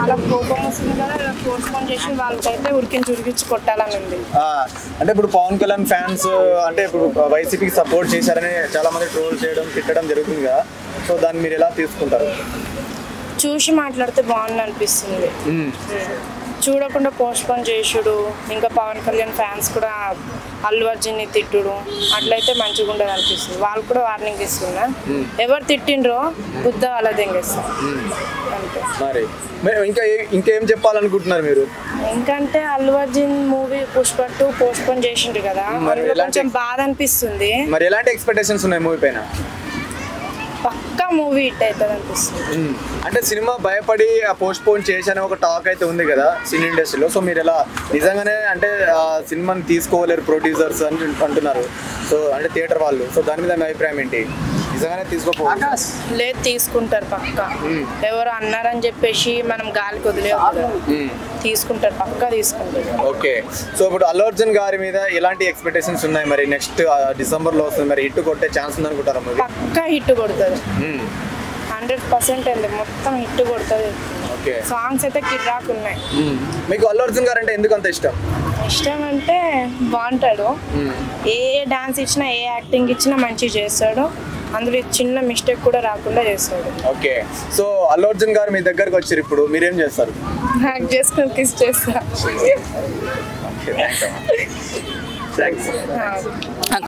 వాళ్ళకి కోపం వస్తుంది కదా, పోస్ట్పోన్ చేసి వాళ్ళకైతే ఉరికించి కొట్టాలని ఉంది. అంటే ఇప్పుడు పవన్ కళ్యాణ్ ఫ్యాన్స్ అంటే ఇప్పుడు వైసీపీకి సపోర్ట్ చేశారని చాలా మంది ట్రోల్ చేయడం తిట్టడం జరుగుతుంది కదా, సో దాన్ని మీరు ఎలా తీసుకుంటారు? చూసి మాట్లాడితే బాగుంది అనిపిస్తుంది. చూడకుండా పోస్ట్పోన్ చేసుడు, ఇంకా పవన్ కళ్యాణ్ ఫ్యాన్స్ కూడా అల్లు అర్జున్ని తిట్టుడు అట్లయితే మంచిగా ఉండదు అనిపిస్తుంది. వాళ్ళు కూడా వార్నింగ్ ఇస్తున్నా, ఎవరు తిట్టిండ్రో బుద్ధ వాళ్ళ దెంగేస్తారు అంతే. మరి ఇంకేం చెప్పాలనుకుంటున్నారు మీరు? ఇంకంటే అల్లు అర్జున్ మూవీ పుష్ప 2 పోస్ట్పోన్ చేసిండ్రు కదా, కొంచెం బాధ అనిపిస్తుంది. మరి ఎలాంటి ఎక్స్పెక్టేషన్స్ ఉన్నాయి మూవీ పైన? పక్కా మూవీ హిట్ అవుతుంది అనిపిస్తుంది. అంటే సినిమా భయపడి పోస్ట్పోన్ చేశానే ఒక టాక్ అయితే ఉంది కదా సినీ ఇండస్ట్రీలో, సో మీరు ఎలా నిజంగానే అంటే సినిమాని తీసుకోలేరు ప్రొడ్యూసర్స్ అని అంటున్నారు, సో అంటే థియేటర్ వాళ్ళు, సో దాని మీద మీ అభిప్రాయం ఏంటి? నిజంగానే తీసుకోకపోవచ్చు? లేదు, తీసుకుంటారు పక్కా. ఎవరు అన్నారని చెప్పేసి మనం గాలికి వదిలేదు, తీసుకుంటారు పక్కా తీసుకుంటారు. ఓకే, సో ఇప్పుడు అల్లు అర్జున్ గారి మీద ఎలాంటి ఎక్స్పెక్టేషన్స్ ఉన్నాయి? మరి నెక్స్ట్ డిసెంబర్లో వస్తుంది, మరి హిట్ కొట్టే ఛాన్స్ ఉంది అనుకుంటారా? పక్కా హిట్ కొడుతుంది, 100% అండి, మొత్తం హిట్ కొడుతుంది. సాంగ్స్ అయితే కిరాక్ ఉన్నాయి. మీకు అల్లు అర్జున్ గారు అంటే ఎందుకు అంత ఇష్టం? ఇష్టం అంటే బాగుంటాడు, ఏ డాన్స్ ఇచ్చినా ఏ యాక్టింగ్ ఇచ్చినా మంచిగా చేస్తాడు, అందులో చిన్న మిస్టేక్ కూడా రాకుండా చేస్తాడు. ఓకే, సో అల్లు అర్జున్ గారు మీ దగ్గరకు వచ్చారు, ఇప్పుడు మీరేం చేస్తారు? హ్యాక్ చేసుకుని కిస్ చేస్తా.